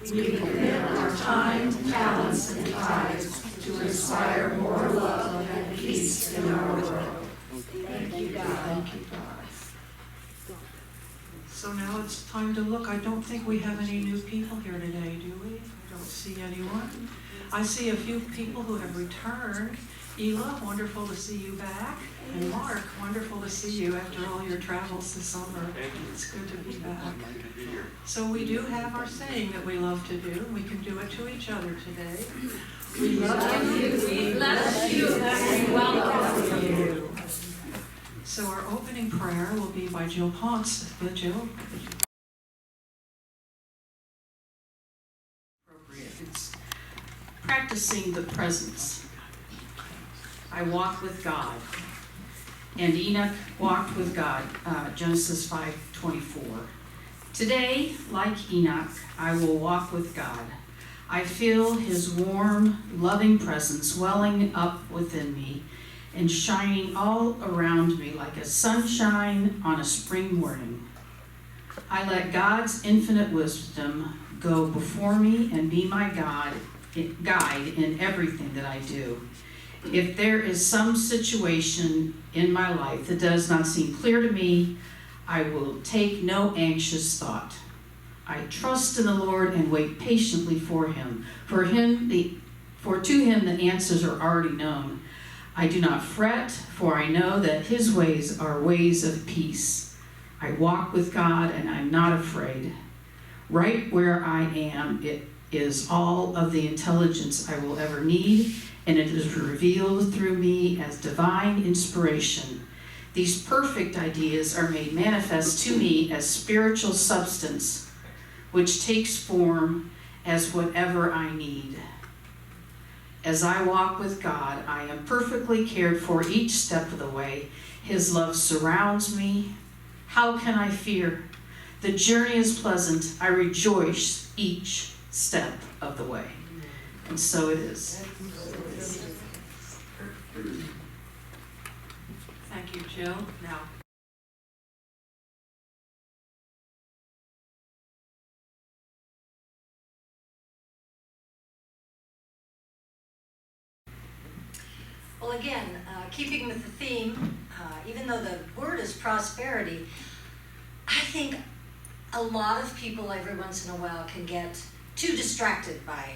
We commit our time, talents, and tithes to inspire more love and peace in our world. Thank you, God. Thank you, God. So now it's time to look. I don't think we have any new people here today, do we? I don't see anyone. I see a few people who have returned. Ela, wonderful to see you back. And Mark, wonderful to see you after all your travels this summer. It's good to be back. So we do have our saying that we love to do. We can do it to each other today. We love you, we bless you, and we welcome you. So our opening prayer will be by Jill Ponce. Jill? It's practicing the presence. I walk with God. And Enoch walked with God, Genesis 5:24. Today, like Enoch, I will walk with God. I feel his warm, loving presence welling up within me and shining all around me like a sunshine on a spring morning. I let God's infinite wisdom go before me and be my guide in everything that I do. If there is some situation in my life that does not seem clear to me, I will take no anxious thought. I trust in the Lord and wait patiently for him. For to him the answers are already known. I do not fret, for I know that his ways are ways of peace. I walk with God and I'm not afraid. Right where I am, it is all of the intelligence I will ever need, and it is revealed through me as divine inspiration. These perfect ideas are made manifest to me as spiritual substance, which takes form as whatever I need. As I walk with God, I am perfectly cared for each step of the way. His love surrounds me. How can I fear? The journey is pleasant. I rejoice each step of the way. And so it is. Thank you, Jill. Now, well, again, keeping with the theme, even though the word is prosperity, I think a lot of people every once in a while can get too distracted by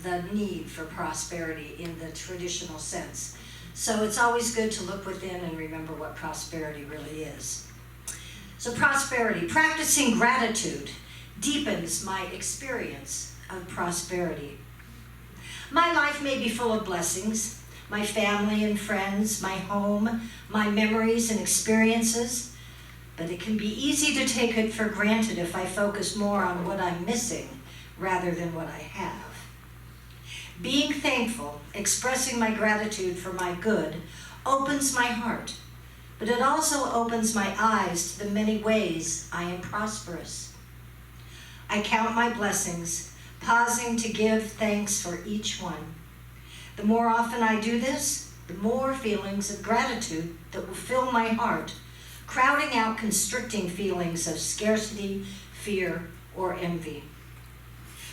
the need for prosperity in the traditional sense. So it's always good to look within and remember what prosperity really is. So prosperity, practicing gratitude deepens my experience of prosperity. My life may be full of blessings, my family and friends, my home, my memories and experiences, but it can be easy to take it for granted if I focus more on what I'm missing rather than what I have. Being thankful, expressing my gratitude for my good, opens my heart, but it also opens my eyes to the many ways I am prosperous. I count my blessings, pausing to give thanks for each one. The more often I do this, the more feelings of gratitude that will fill my heart, crowding out constricting feelings of scarcity, fear, or envy.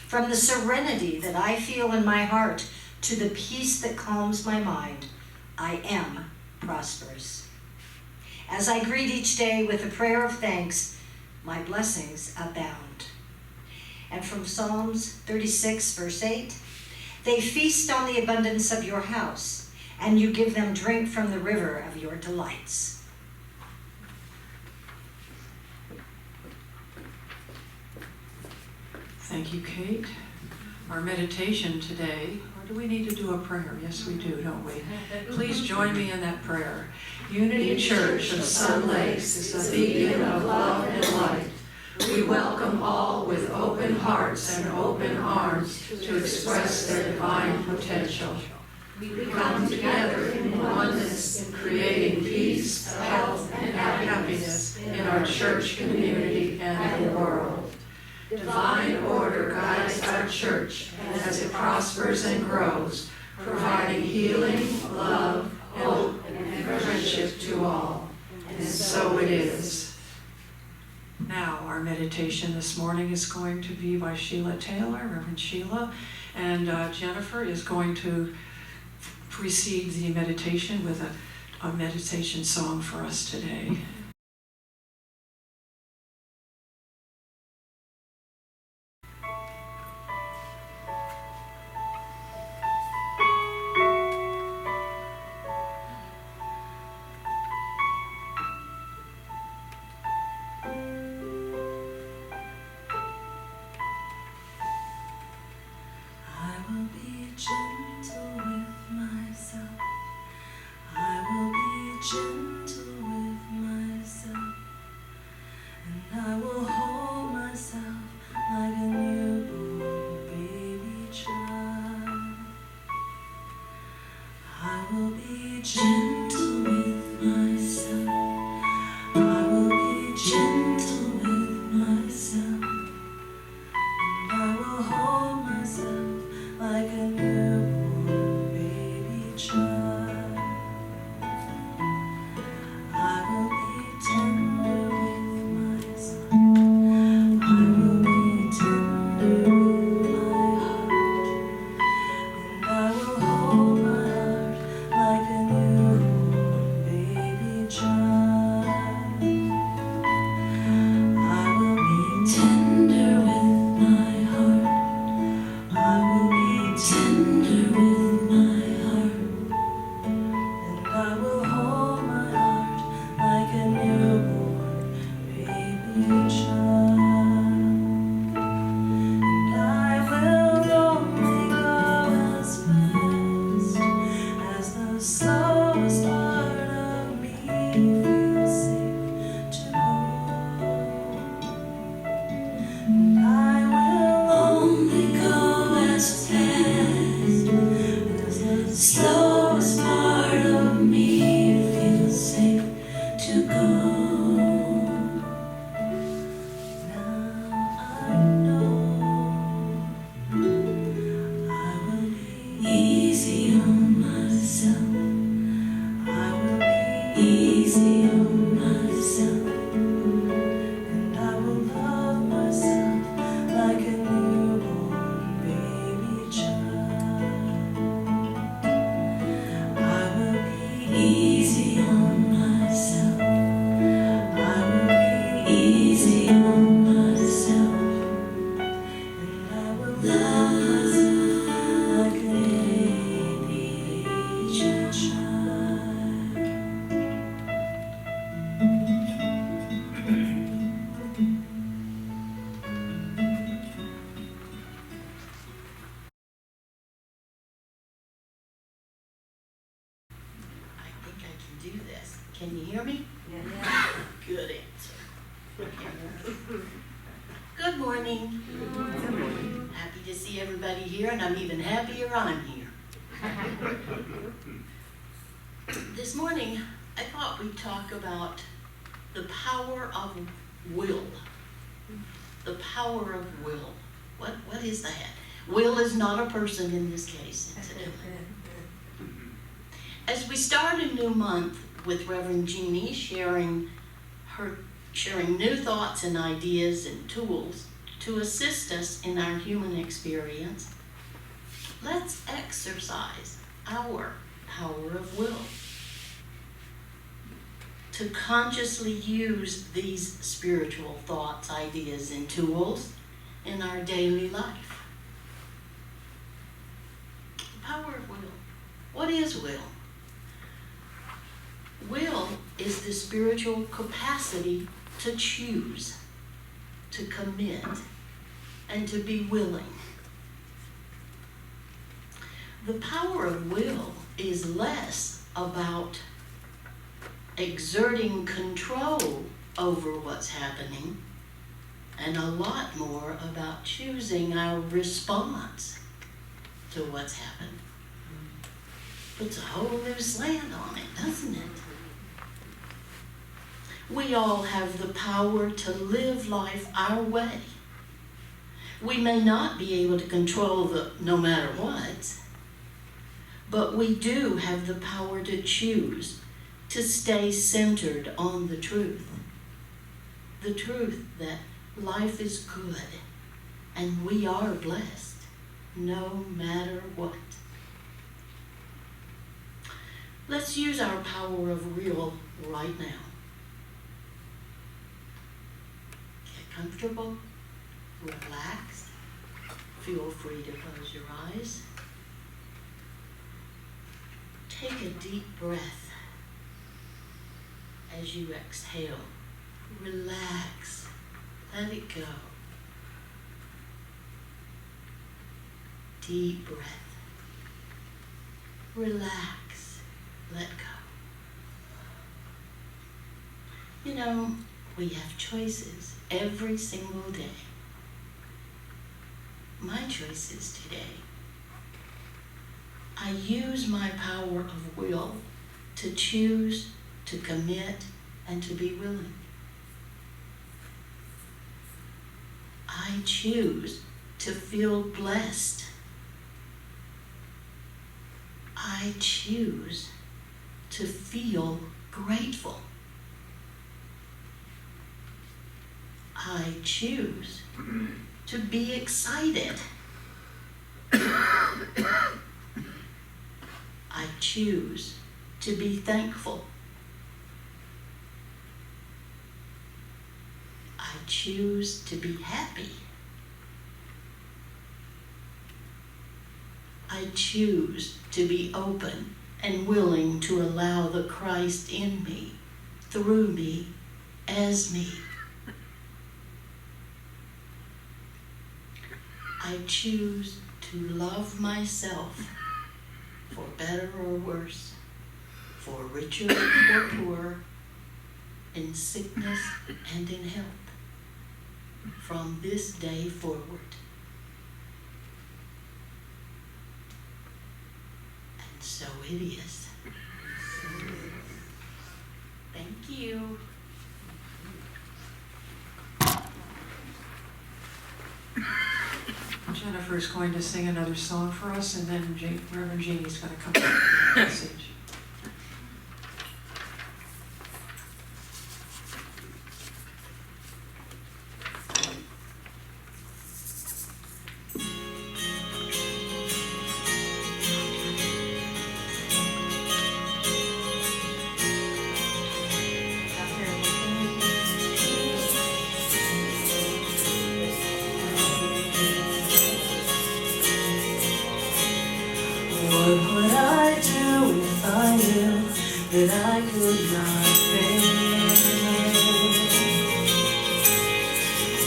From the serenity that I feel in my heart to the peace that calms my mind, I am prosperous. As I greet each day with a prayer of thanks, my blessings abound. And from Psalms 36, verse 8, they feast on the abundance of your house, and you give them drink from the river of your delights. thank you, Kate. Our meditation today, or do we need to do a prayer? Yes, we do, don't we? Please join me in that prayer. Unity Church of Sun Lakes is a beacon of love and light. We welcome all with open hearts and open arms to express their divine potential. We come together in oneness, creating peace, health, and happiness in our church community and the world. Divine order guides our church as it prospers and grows, providing healing, love, hope, and friendship to all. And so it is. Now, our Our meditation this morning is going to be by Sheila Taylor, Reverend Sheila, and Jennifer is going to precede the meditation with a meditation song for us today. Gentle with myself. I will be gentle with myself, and I will hold myself like a newborn baby child. I will be gentle with myself. I will be gentle with myself, and I will hold myself like a newborn baby child. I will be tender with my son. I will be tender with my heart, and I will hold my heart like a newborn baby child. I will be tender with my heart. I will be tender with my heart, and I will hold my heart like a newborn baby child. And I will only go as fast as the slowest part of me feels safe to go. And I will only go as fast as the slowest part of me feels safe to go. Now I know I will be easy on myself. I will be easy on myself, and I will love myself like a newborn baby child. I will be easy on myself. I will be easy on myself, and I will love myself like a baby child. I think I can do this. Can you hear me? Good answer. Good morning. Happy to see everybody here, and I'm even happier I'm here. This morning, I thought we'd talk about the power of will. The power of will. What is that? Will is not a person in this case, incidentally. As we start a new month with Reverend Jeanne sharing new thoughts and ideas and tools to assist us in our human experience, let's exercise our power of will to consciously use these spiritual thoughts, ideas, and tools in our daily life. The power of will. What is will? Will is the spiritual capacity to choose, to commit, and to be willing. The power of will is less about exerting control over what's happening and a lot more about choosing our response to what's happened. Puts a whole new slant on it, doesn't it? We all have the power to live life our way. We may not be able to control the no matter what, but we do have the power to choose to stay centered on the truth that life is good, and we are blessed, no matter what. Let's use our power of will right now. Get comfortable, relax, feel free to close your eyes. Take a deep breath as you exhale. Relax, let it go. Deep breath. Relax, let go. You know, we have choices every single day. My choices today. I use my power of will to choose, to commit, and to be willing. I choose to feel blessed. I choose to feel grateful. I choose to be excited. I choose to be thankful. I choose to be happy. I choose to be open and willing to allow the Christ in me, through me, as me. I choose to love myself, for better or worse, for richer or poorer, in sickness and in health, from this day forward. And so it is. Thank you. Jennifer's going to sing another song for us, and then Reverend Jeannie's going to come up with the message. What would I do if I knew that I could not fail?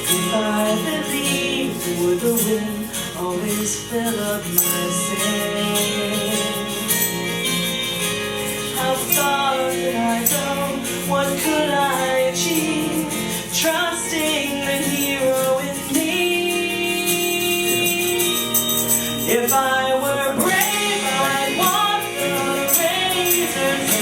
If I believed, would the wind always fill up my sails? How far could I go? What could I achieve? Trusting the hero in me. If I were brave, I'd walk the razor's edge,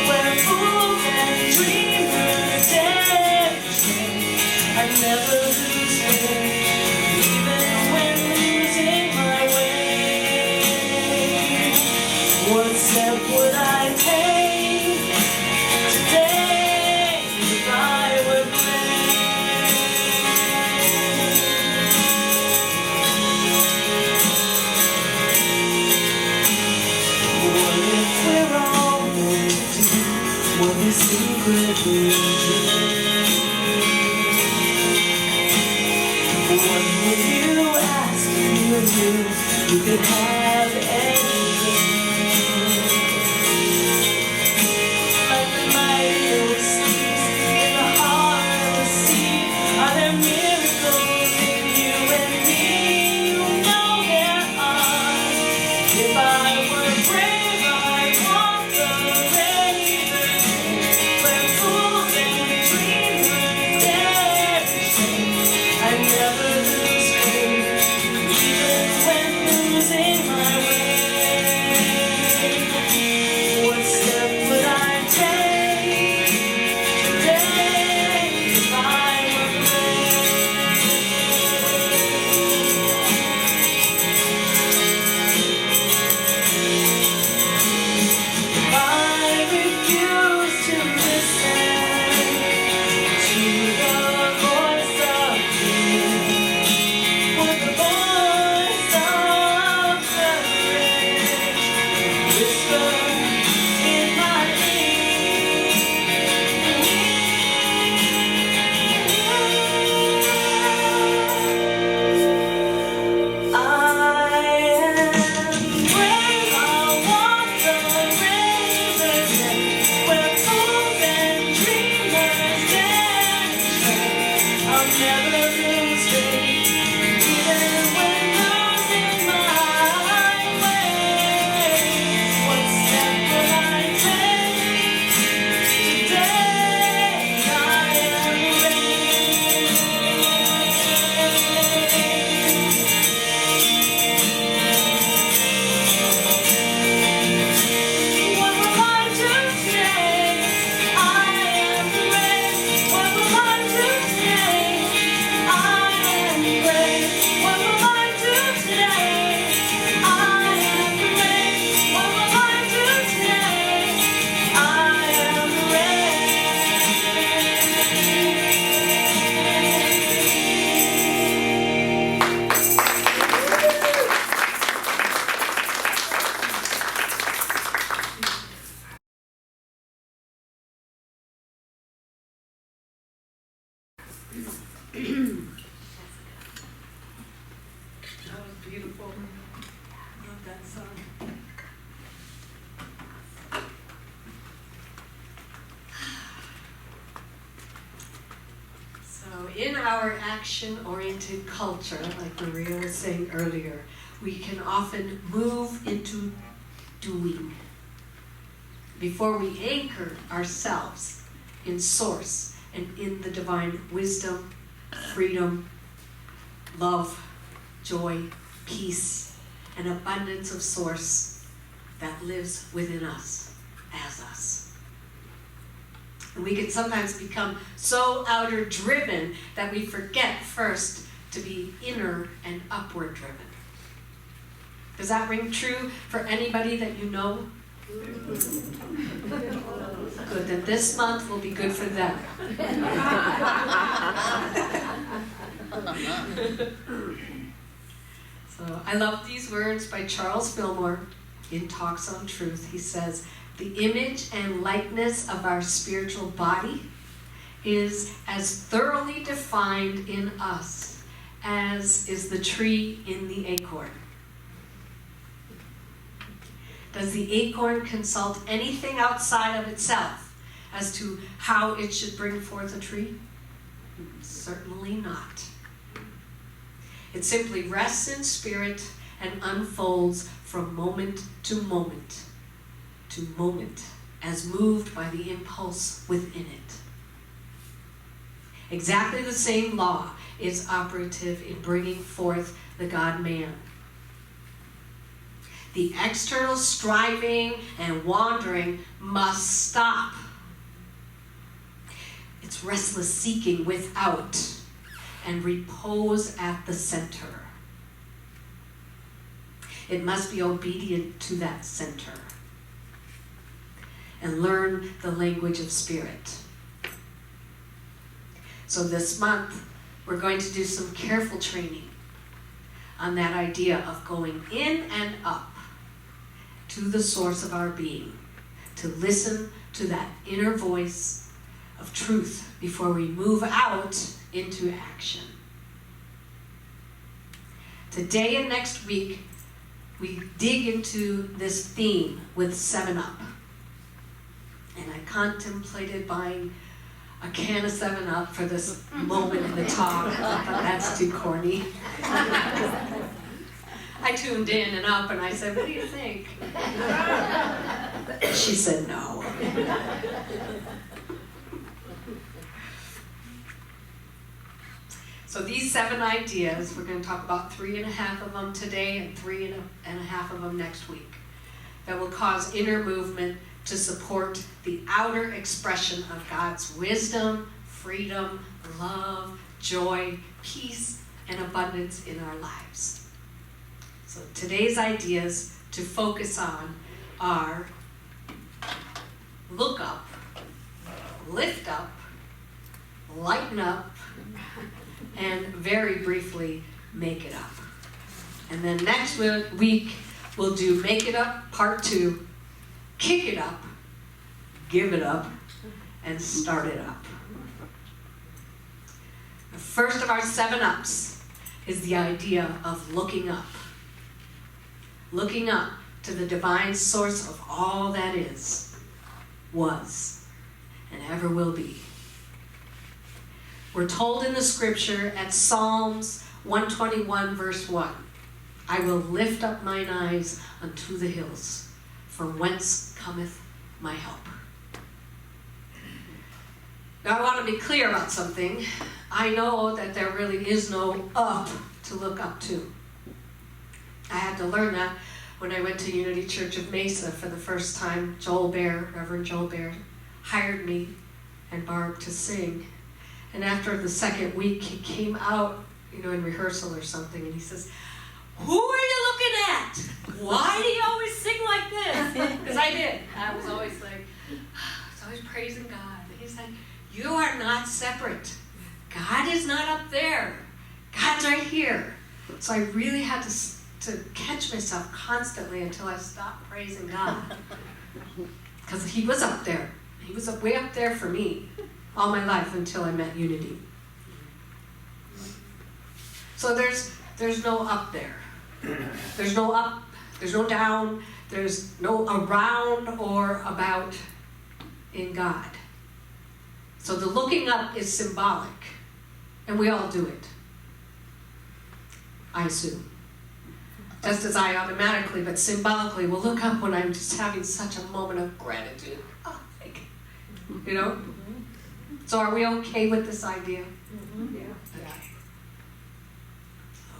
where fools and dreamers dare to stray. I'd never lose faith, even when losing my way. What step would I take today if I were brave? What if we're all going to do what we secretly dream? What would you ask if you knew you could have anything? Like the mighty seas in the heart of the sea, are there miracles in you and me? You know there are. If I were brave, I'd walk the razor's edge, where fools and dreamers dare to stray. I'd never lose faith, even when losing my in our action-oriented culture, like Maria was saying earlier, we can often move into doing before we anchor ourselves in source and in the divine wisdom, freedom, love, joy, peace, and abundance of source that lives within us as us. And we can sometimes become so outer driven that we forget first to be inner and upward driven. Does that ring true for anybody that you know? Good, then this month will be good for them. So I love these words by Charles Fillmore in Talks on Truth. He says, "The image and likeness of our spiritual body is as thoroughly defined in us as is the tree in the acorn." Does the acorn consult anything outside of itself as to how it should bring forth a tree? Certainly not. It simply rests in spirit and unfolds from moment to moment as moved by the impulse within it. Exactly the same law is operative in bringing forth the God-man. The external striving and wandering must stop. It's restless seeking without and repose at the center. It must be obedient to that center and learn the language of spirit. So this month, we're going to do some careful training on that idea of going in and up to the source of our being, to listen to that inner voice of truth before we move out into action. Today and next week, we dig into this theme with 7-Up. And I contemplated buying a can of 7-Up for this moment in the talk. I thought that's too corny. I tuned in and up and I said, "What do you think?" She said no. So these 7 ideas, we're going to talk about 3.5 of them today and 3.5 of them next week, that will cause inner movement to support the outer expression of God's wisdom, freedom, love, joy, peace, and abundance in our lives. So today's ideas to focus on are look up, lift up, lighten up, and very briefly, make it up. And then next week, we'll do make it up, part 2, kick it up, give it up, and start it up. The first of our 7-Ups is the idea of looking up. Looking up to the divine source of all that is, was, and ever will be. We're told in the scripture at Psalms 121 verse 1, "I will lift up mine eyes unto the hills, from whence cometh my help." Now I want to be clear about something. I know that there really is no up to look up to. I had to learn that when I went to Unity Church of Mesa for the first time. Reverend Joel Bear, hired me and Barb to sing. And after the second week, he came out, in rehearsal or something, and he says, "Who are you looking at? Why do you always sing like this?" Because I did. I was always like, I was always praising God. And he said, "You are not separate. God is not up there. God's right here." So I really had to catch myself constantly until I stopped praising God. Because he was up there. He was way up there for me all my life until I met Unity. So there's no up there. There's no up, there's no down, there's no around or about in God. So the looking up is symbolic. And we all do it, I assume. Just as I automatically, but symbolically, will look up when I'm just having such a moment of gratitude. Oh, thank you. You know? So are we okay with this idea? Okay. So,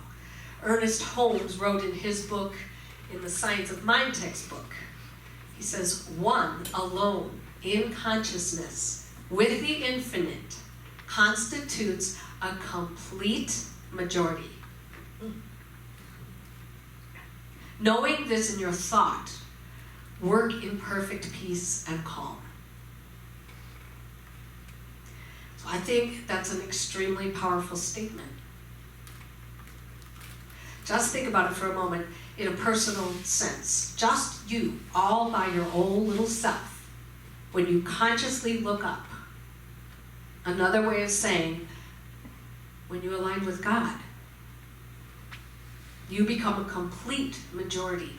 Ernest Holmes wrote in his book, in the Science of Mind textbook, he says, one alone in consciousness with the infinite constitutes a complete majority. Knowing this in your thought, work in perfect peace and calm. So I think that's an extremely powerful statement. Just think about it for a moment in a personal sense. Just you, all by your own little self, when you consciously look up. Another way of saying, when you align with God, you become a complete majority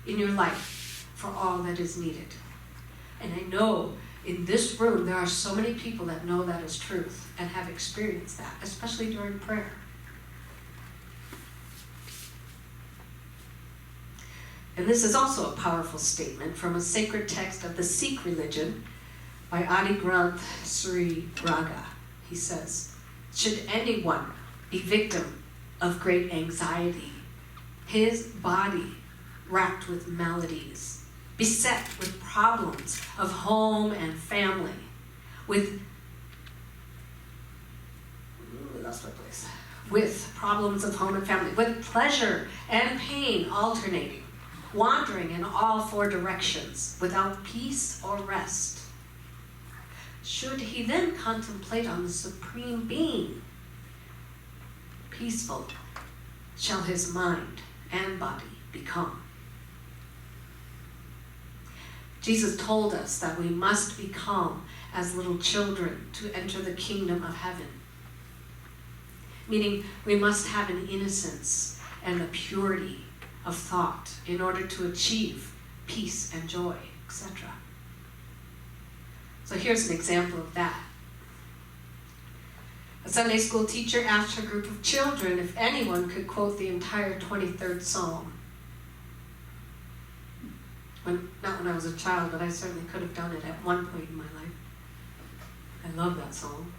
in your life for all that is needed. And I know in this room there are so many people that know that is truth and have experienced that, especially during prayer. And this is also a powerful statement from a sacred text of the Sikh religion by Adi Granth Sri Raga. He says, should anyone be victim of great anxiety, his body racked with maladies, beset with problems of home and family, with problems of home and family, with pleasure and pain alternating, wandering in all four directions, without peace or rest. Should he then contemplate on the Supreme Being, peaceful shall his mind and body become. Jesus told us that we must become as little children to enter the kingdom of heaven. Meaning we must have an innocence and a purity of thought in order to achieve peace and joy, etc. So here's an example of that. A Sunday school teacher asked her group of children if anyone could quote the entire 23rd Psalm. Not when I was a child, but I certainly could have done it at one point in my life. I love that psalm.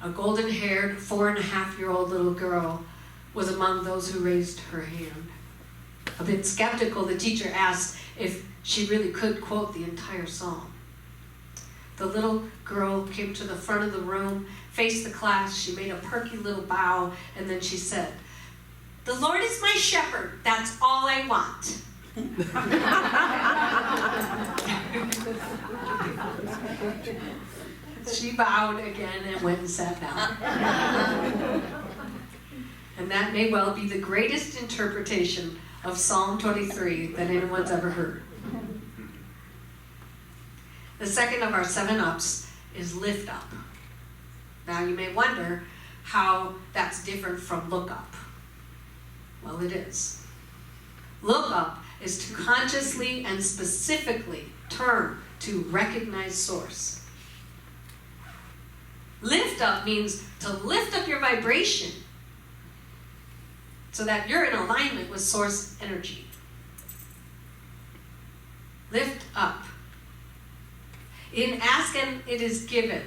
A golden-haired, 4.5-year-old little girl was among those who raised her hand. A bit skeptical, the teacher asked if she really could quote the entire psalm. The little girl came to the front of the room, faced the class, she made a perky little bow, and then she said, "The Lord is my shepherd, that's all I want." She bowed again and went and sat down. And that may well be the greatest interpretation of Psalm 23 that anyone's ever heard. The second of our 7 ups is lift up. Now you may wonder how that's different from look up. Well, it is. Look up is to consciously and specifically turn to recognized source. Lift up means to lift up your vibration so that you're in alignment with source energy. Lift up. In Ask and It Is Given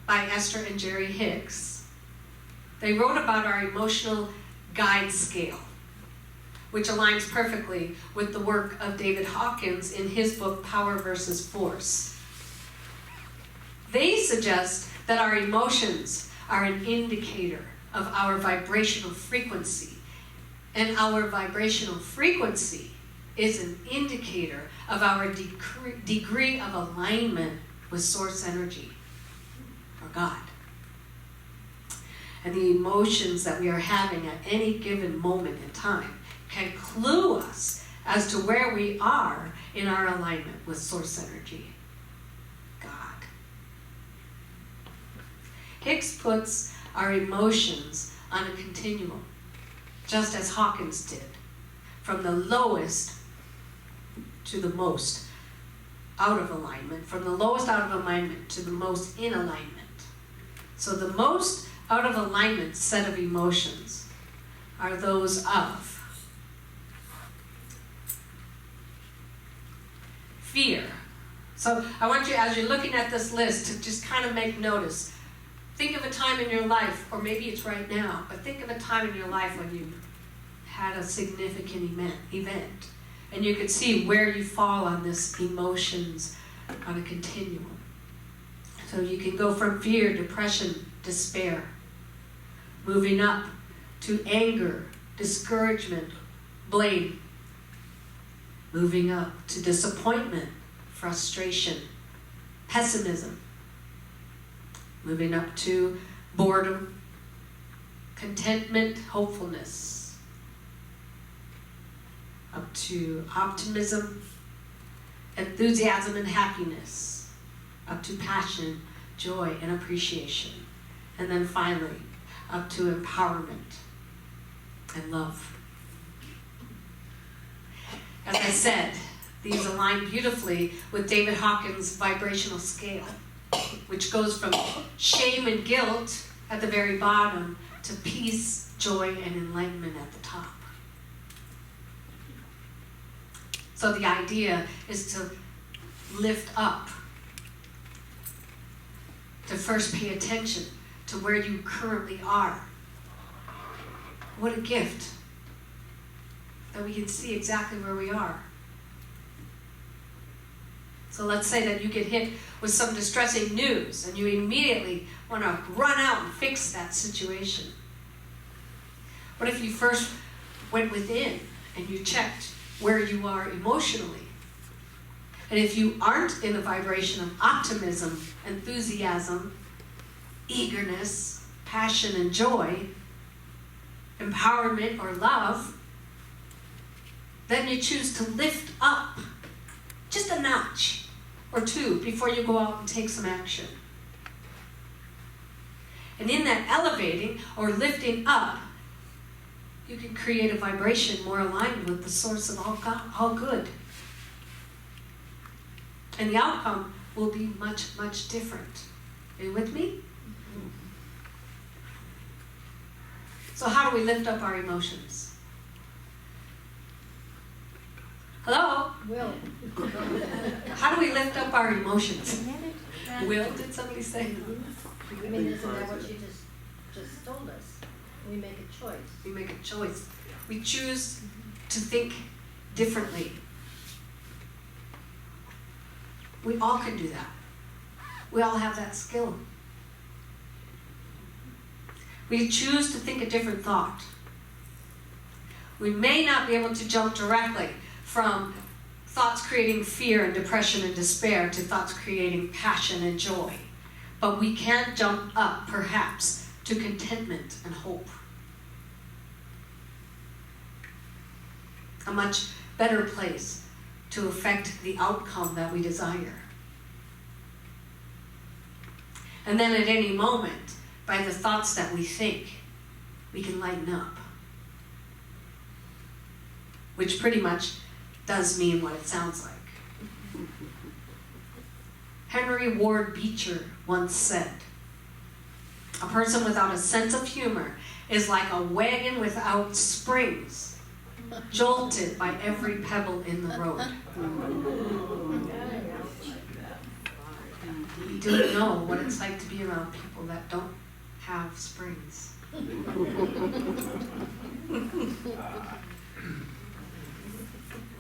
by Esther and Jerry Hicks, they wrote about our emotional guide scale, which aligns perfectly with the work of David Hawkins in his book, Power versus Force. They suggest that our emotions are an indicator of our vibrational frequency, and our vibrational frequency is an indicator of our degree of alignment with source energy, or God. And the emotions that we are having at any given moment in time can clue us as to where we are in our alignment with source energy, God. Hicks puts our emotions on a continuum, just as Hawkins did, from the lowest to the most out of alignment, from the lowest out of alignment to the most in alignment. So the most out of alignment set of emotions are those of fear. So I want you, as you're looking at this list, to just kind of make notice. Think of a time in your life, or maybe it's right now, but think of a time in your life when you had a significant event, and you could see where you fall on this emotions on a continuum. So you can go from fear, depression, despair, moving up to anger, discouragement, blame, moving up to disappointment, frustration, pessimism, moving up to boredom, contentment, hopefulness, up to optimism, enthusiasm and happiness, up to passion, joy, and appreciation, and then finally up to empowerment and love. As I said, these align beautifully with David Hawkins' vibrational scale, which goes from shame and guilt at the very bottom to peace, joy, and enlightenment at the top. So the idea is to lift up, to first pay attention to where you currently are. What a gift that we can see exactly where we are. So let's say that you get hit with some distressing news and you immediately want to run out and fix that situation. What if you first went within and you checked where you are emotionally? And if you aren't in a vibration of optimism, enthusiasm, eagerness, passion and joy, empowerment or love, then you choose to lift up just a notch or two before you go out and take some action. And in that elevating or lifting up, you can create a vibration more aligned with the source of all good. And the outcome will be much, much different. Are you with me? So how do we lift up our emotions? Hello? Will. How do we lift up our emotions? Will, did somebody say? I mean, isn't that what you just told us? We make a choice. We make a choice. We choose to think differently. We all can do that. We all have that skill. We choose to think a different thought. We may not be able to jump directly from thoughts creating fear and depression and despair to thoughts creating passion and joy. But we can jump up, perhaps, to contentment and hope. A much better place to affect the outcome that we desire. And then at any moment, by the thoughts that we think, we can lighten up. Which pretty much does mean what it sounds like. Henry Ward Beecher once said, "A person without a sense of humor is like a wagon without springs, jolted by every pebble in the road." We do know what it's like to be around people that don't have springs.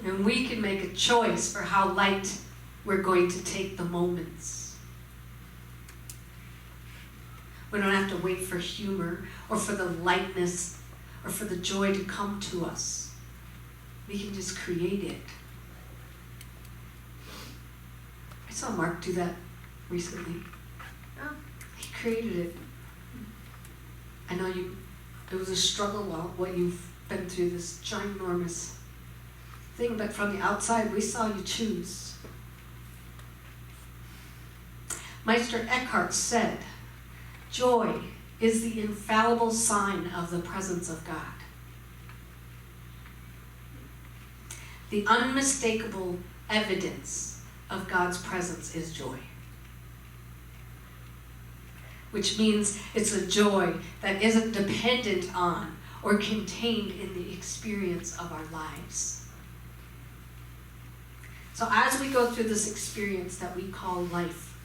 And we can make a choice for how light we're going to take the moments. We don't have to wait for humor or for the lightness or for the joy to come to us. We can just create it. I saw Mark do that recently. Oh. He created it. I know it was a struggle what you've been through, this ginormous thing, but from the outside, we saw you choose. Meister Eckhart said, "Joy is the infallible sign of the presence of God. The unmistakable evidence of God's presence is joy." which means it's a joy that isn't dependent on or contained in the experience of our lives. So as we go through this experience that we call life,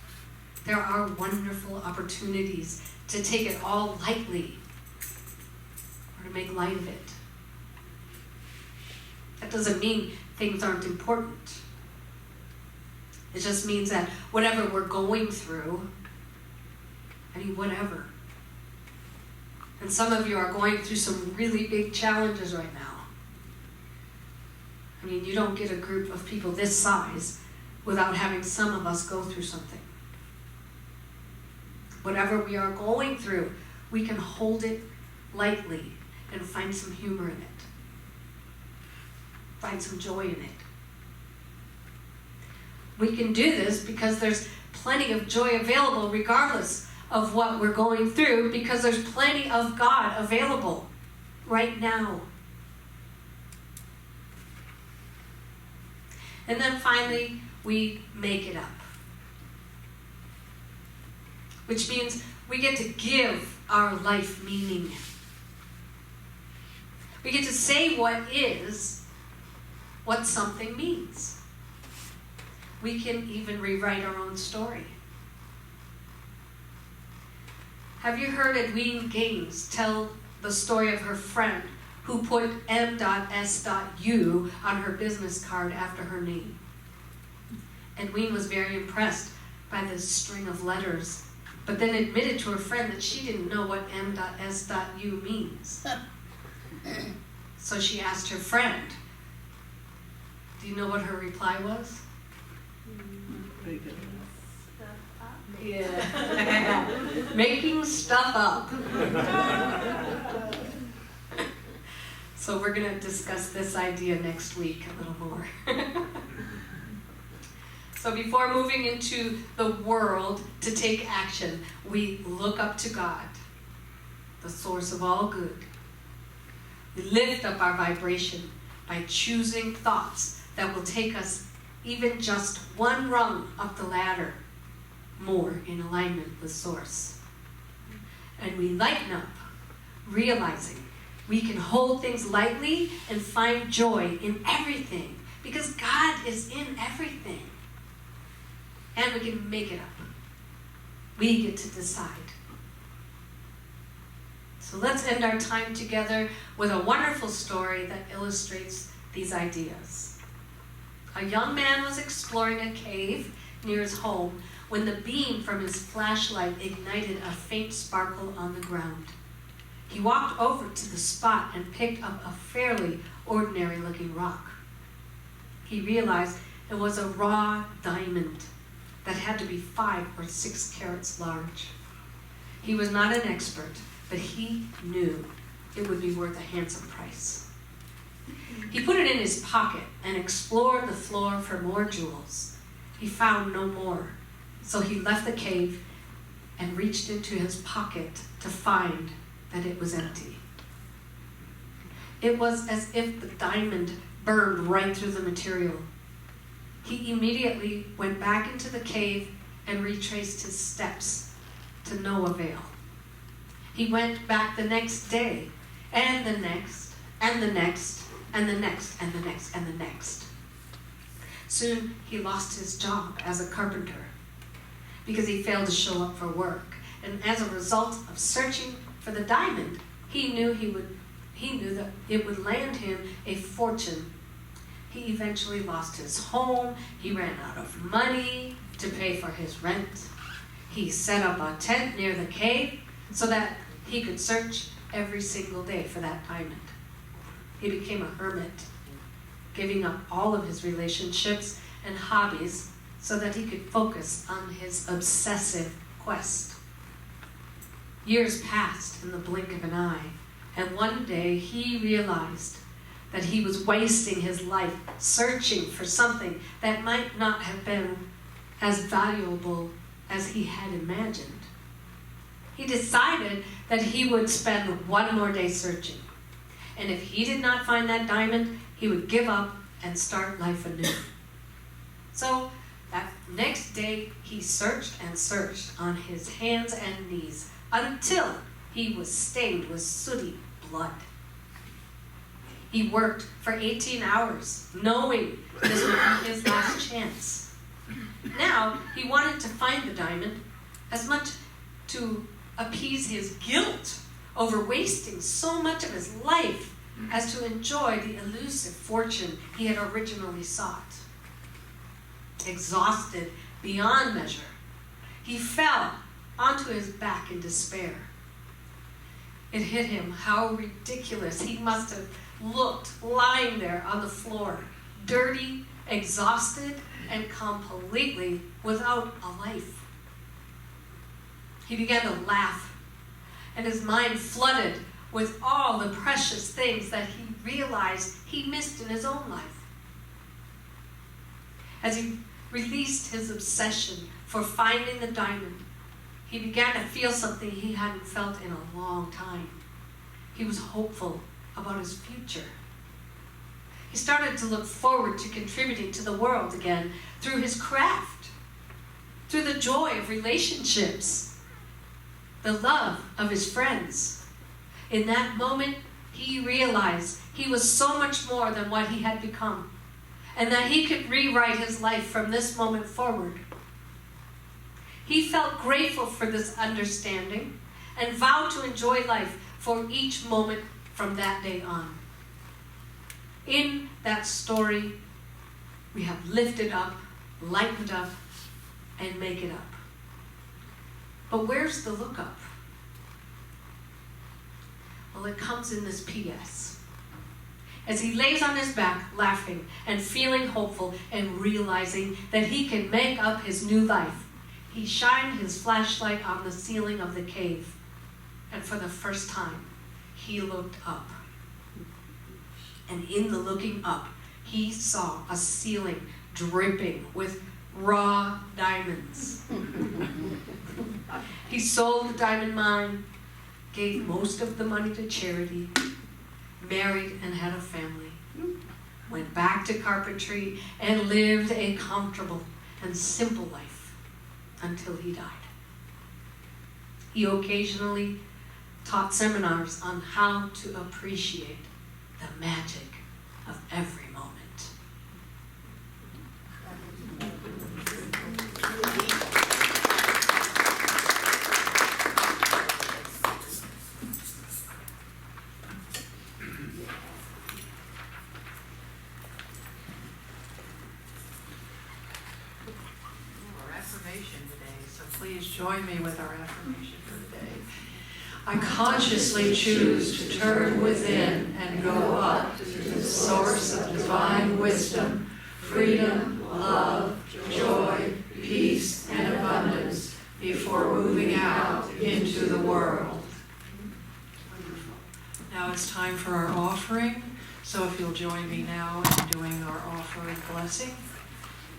there are wonderful opportunities to take it all lightly or to make light of it. That doesn't mean things aren't important. It just means that whatever we're going through, whatever. And some of you are going through some really big challenges right now. You don't get a group of people this size without having some of us go through something. Whatever we are going through, we can hold it lightly and find some humor in it. Find some joy in it. We can do this because there's plenty of joy available regardless of what we're going through, because there's plenty of God available right now. And then finally, we make it up. Which means we get to give our life meaning. We get to say what something means. We can even rewrite our own story. Have you heard Edwina Gaines tell the story of her friend who put M.S.U. on her business card after her name? Edwina was very impressed by this string of letters, but then admitted to her friend that she didn't know what M.S.U. means. So she asked her friend, do you know what her reply was? Yeah. Making stuff up. So we're going to discuss this idea next week a little more. So before moving into the world to take action, we look up to God, the source of all good. We lift up our vibration by choosing thoughts that will take us even just one rung up the ladder more in alignment with Source. And we lighten up, realizing we can hold things lightly and find joy in everything, because God is in everything. And we can make it up. We get to decide. So let's end our time together with a wonderful story that illustrates these ideas. A young man was exploring a cave near his home when the beam from his flashlight ignited a faint sparkle on the ground. He walked over to the spot and picked up a fairly ordinary-looking rock. He realized it was a raw diamond that had to be 5 or 6 carats large. He was not an expert, but he knew it would be worth a handsome price. He put it in his pocket and explored the floor for more jewels. He found no more, so he left the cave and reached into his pocket to find that it was empty. It was as if the diamond burned right through the material. He immediately went back into the cave and retraced his steps to no avail. He went back the next day, and the next, and the next, and the next, and the next, and the next. Soon he lost his job as a carpenter because he failed to show up for work. And as a result of searching for the diamond, he knew that it would land him a fortune. He eventually lost his home. He ran out of money to pay for his rent. He set up a tent near the cave so that he could search every single day for that diamond. He became a hermit, giving up all of his relationships and hobbies so that he could focus on his obsessive quest. Years passed in the blink of an eye, and one day he realized that he was wasting his life searching for something that might not have been as valuable as he had imagined. He decided that he would spend one more day searching. And if he did not find that diamond, he would give up and start life anew. So That next day, he searched and searched on his hands and knees until he was stained with sooty blood. He worked for 18 hours, knowing this would be his last chance. Now, he wanted to find the diamond as much to appease his guilt over wasting so much of his life as to enjoy the elusive fortune he had originally sought. Exhausted beyond measure, he fell onto his back in despair. It hit him how ridiculous he must have looked lying there on the floor, dirty, exhausted, and completely without a life. He began to laugh, and his mind flooded with all the precious things that he realized he missed in his own life. As he released his obsession for finding the diamond, he began to feel something he hadn't felt in a long time. He was hopeful about his future. He started to look forward to contributing to the world again through his craft, through the joy of relationships, the love of his friends. In that moment, he realized he was so much more than what he had become, and that he could rewrite his life from this moment forward. He felt grateful for this understanding and vowed to enjoy life for each moment from that day on. In that story, we have lifted up, lightened up, and make it up. But where's the look up? Well, it comes in this P.S. As he lays on his back, laughing and feeling hopeful and realizing that he can make up his new life, he shined his flashlight on the ceiling of the cave, and for the first time, he looked up. And in the looking up, he saw a ceiling dripping with raw diamonds. He sold the diamond mine, gave most of the money to charity, married and had a family, went back to carpentry, and lived a comfortable and simple life until he died. He occasionally taught seminars on how to appreciate the magic of every moment. Our affirmation today, so please join me with our affirmation for the day. I consciously choose to turn within and go up to the source of divine wisdom, freedom, love, joy, peace, and abundance before moving out into the world. Now it's time for our offering. So if you'll join me now in doing our offering blessing.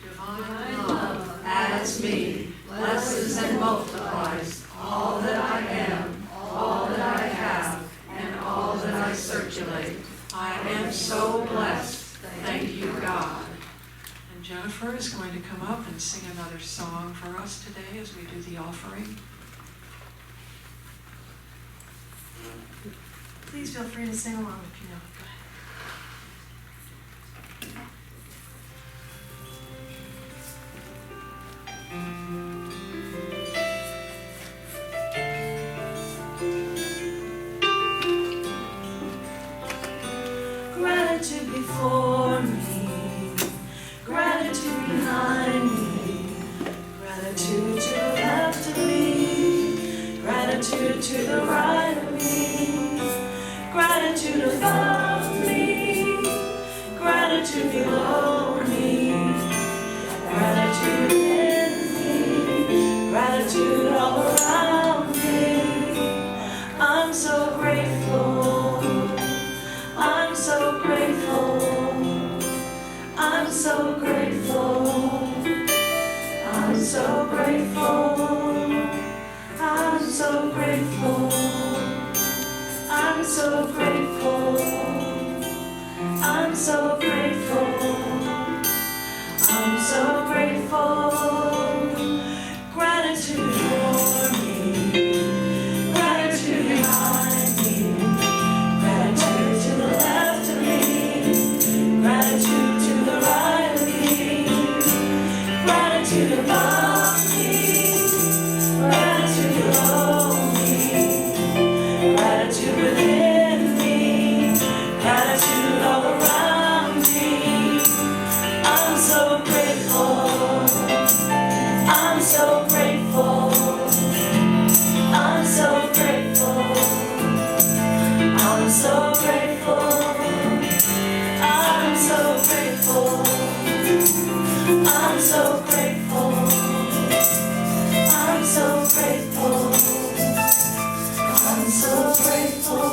Divine love adds me, blesses and multiplies all that I am, all that I have, and all that I circulate. I am so blessed. Thank you, God. And Jennifer is going to come up and sing another song for us today as we do the offering. Please feel free to sing along if you know. Go ahead. Gratitude before me, gratitude behind me, gratitude to the left of me, gratitude to the right of me, gratitude above me, gratitude below me, gratitude in me, gratitude all around me. I'm so grateful. I'm so grateful. I'm so grateful. I'm so grateful. I'm so grateful. I'm so grateful. I'm so grateful. I'm so grateful. Gratitude above me, gratitude below me, gratitude within me, gratitude all around me. I'm so grateful, I'm so grateful, I'm so grateful, I'm so grateful, I'm so grateful, I'm so grateful, I'm so grateful, I'm so grateful.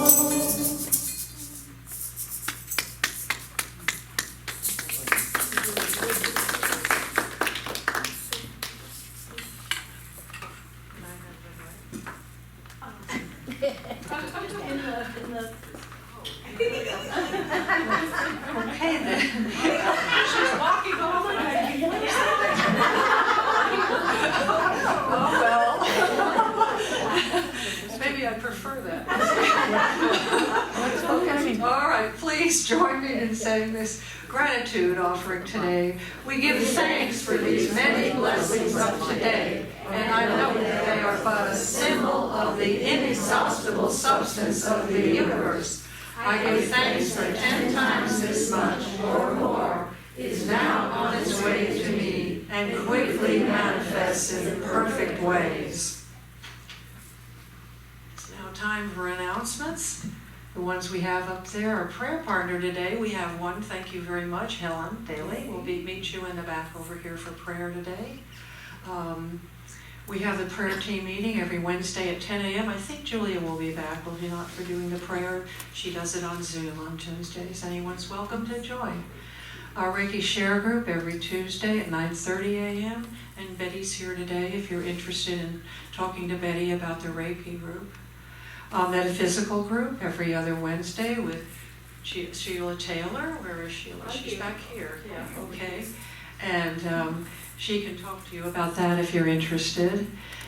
Okay then. She's walking home and oh well. Maybe I prefer that. Okay. All right, please join me in saying this gratitude offering today. We give thanks for these many blessings of today, and I know that they are but a symbol of the inexhaustible substance of the universe. I give thanks for 10 times this much or more is now on its way to me and quickly manifests in perfect ways. It's now time for announcements. The ones we have up there, our prayer partner today, we have one, thank you very much, Helen Daly. We'll meet you in the back over here for prayer today. We have the prayer team meeting every Wednesday at 10 a.m. I think Julia will be back, will she not, for doing the prayer? She does it on Zoom on Tuesdays. Anyone's welcome to join. Our Reiki Share group every Tuesday at 9:30 a.m. And Betty's here today if you're interested in talking to Betty about the Reiki group. Metaphysical group every other Wednesday with Sheila Taylor. Where is Sheila? She's back here. Yeah. Okay. And she can talk to you about that if you're interested.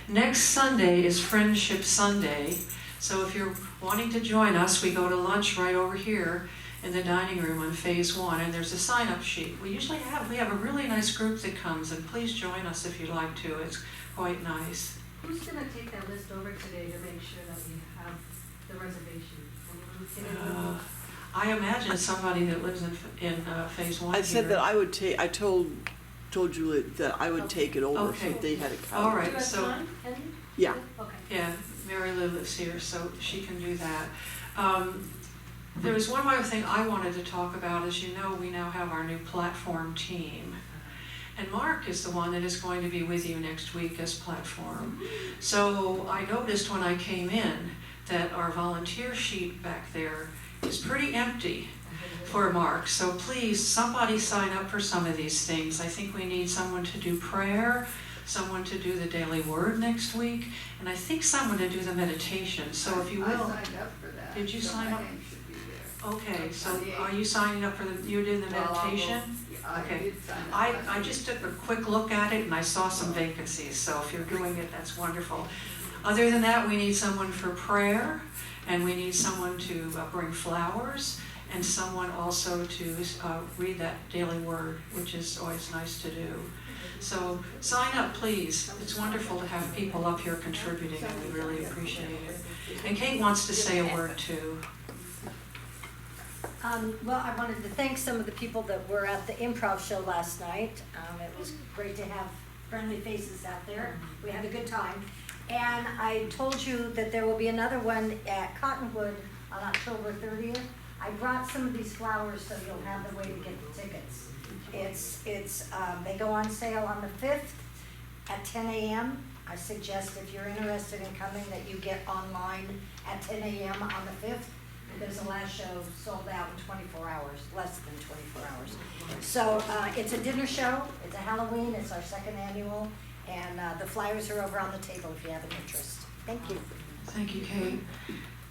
Next Sunday is Friendship Sunday. So if you're wanting to join us, we go to lunch right over here in the dining room on phase 1, and there's a sign-up sheet. We have a really nice group that comes, and please join us if you'd like to. It's quite nice. Who's going to take that list over today to make sure that we have the reservation? I imagine somebody that lives in phase 1. I said that I would take. I told Julie that I would take it over Okay. so they had a copy. All right, Do you have so time, Henry? Yeah. Okay. yeah, Mary Lou lives here, so she can do that. There was one other thing I wanted to talk about. As you know, we now have our new platform team. And Mark is the one that is going to be with you next week as platform. So I noticed when I came in that our volunteer sheet back there is pretty empty for Mark. So please, somebody sign up for some of these things. I think we need someone to do prayer, someone to do the daily word next week, and I think someone to do the meditation. So if you will. I signed up for that. Did you so sign my up? name should be there. Okay, so On the are you signing up for you did the meditation? I Okay. did sign up. I just took a quick look at it and I saw some vacancies, so if you're doing it, that's wonderful. Other than that, we need someone for prayer, and we need someone to bring flowers, and someone also to read that daily word, which is always nice to do. So sign up, please. It's wonderful to have people up here contributing, and we really appreciate it. And Kate wants to say a word too. Well, I wanted to thank some of the people that were at the improv show last night. It was great to have friendly faces out there. We had a good time. And I told you that there will be another one at Cottonwood on October 30th. I brought some of these flowers so you'll have the way to get the tickets. They go on sale on the 5th at 10 a.m. I suggest if you're interested in coming that you get online at 10 a.m. on the 5th. Because the last show sold out in 24 hours, less than 24 hours. So it's a dinner show, it's a Halloween, it's our second annual, and the flyers are over on the table if you have an interest. Thank you. Thank you, Kate.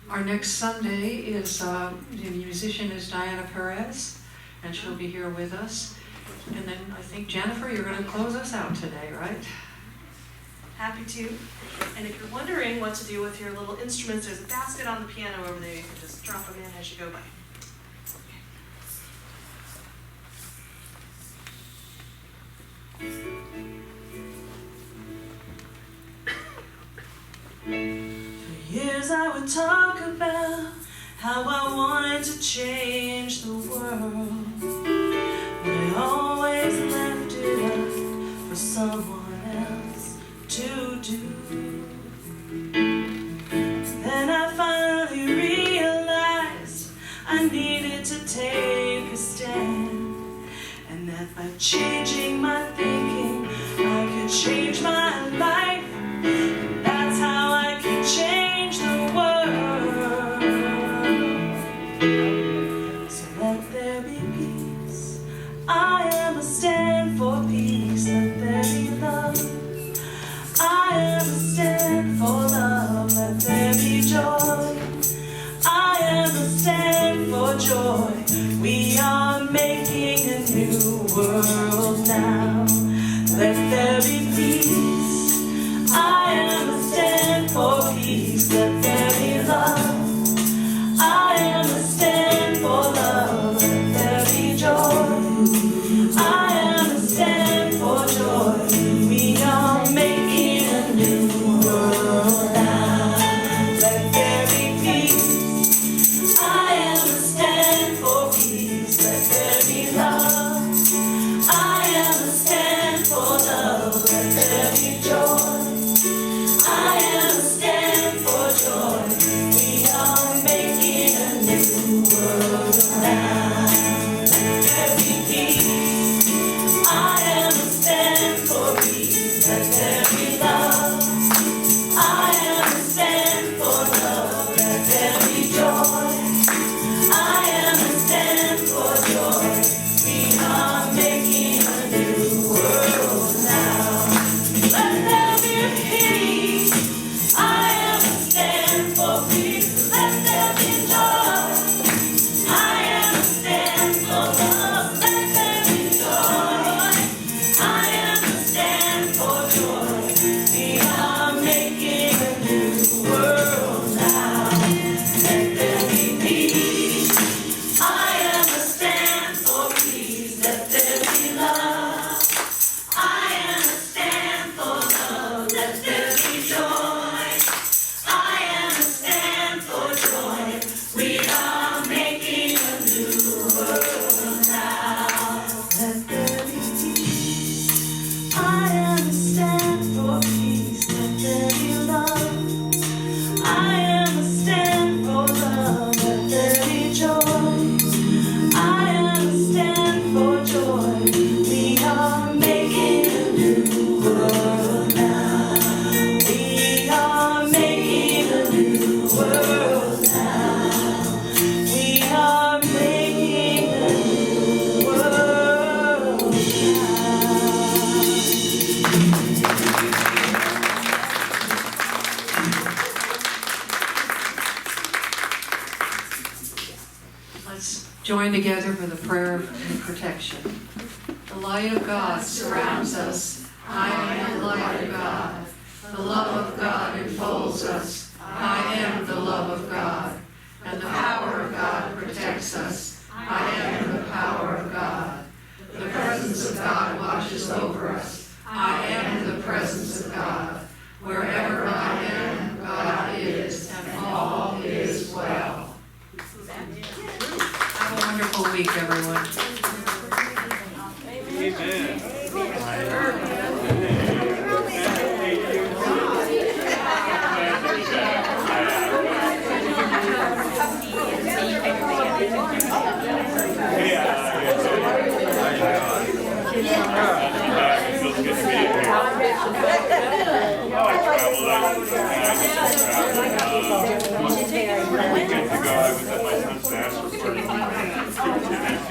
Our next Sunday is, the musician is Diana Perez, and she'll be here with us. And then I think, Jennifer, you're going to close us out today, right? Happy to. And if you're wondering what to do with your little instruments, there's a basket on the piano over there. You can just drop them in as you go by. would talk about how I wanted to change the world, but I always left it up for someone else to do. Then I finally realized I needed to take a stand, and that by changing my thinking I could change my life. That's how I can change the world. So let there be peace. I am a stand for peace. Let there be love. I am a stand for love. Let there be joy. I am a stand for joy. We are making a new world now. Let there be peace. I am a stand for peace. Let there be love. I am a stand for love. Let there be joy. I am a stand for joy. We are making a new world now. Let there be peace. I am a stand for peace. Let there be love. I am a stand for love. Let there be joy. I am a stand for joy. We are making a new world now. Let there be peace. I am a stand for peace. Let there be love. I am a stand for love. Let there be joy. I am a stand for joy. We are making a new world now. Let there be peace. I am a stand for peace. Let there be joy. I am a stand for love. Let there be joy. I am a stand for joy. We are making a new world now. Let there be peace. I am a stand for peace. Let there be love. I am a stand for love. Let there be joy. I am a stand for joy. We are making a new world now. Let there be peace. I am a stand for peace. Let there be love. I am a stand for love. Let there be joy. I am a stand for joy. We are making a new world now. We are making a new world now. We are making a new world now. Let's join together for the prayer of protection. The light of God surrounds us. I am the light of God. The love of God enfolds us. I am the love of God. And the power of God protects us. I am the power of God. The presence of God watches over us. I am the presence of God. Wherever I am, God is, and all is well. Have a wonderful week, everyone.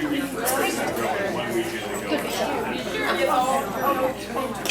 Two weeks ago, 1 weekend ago.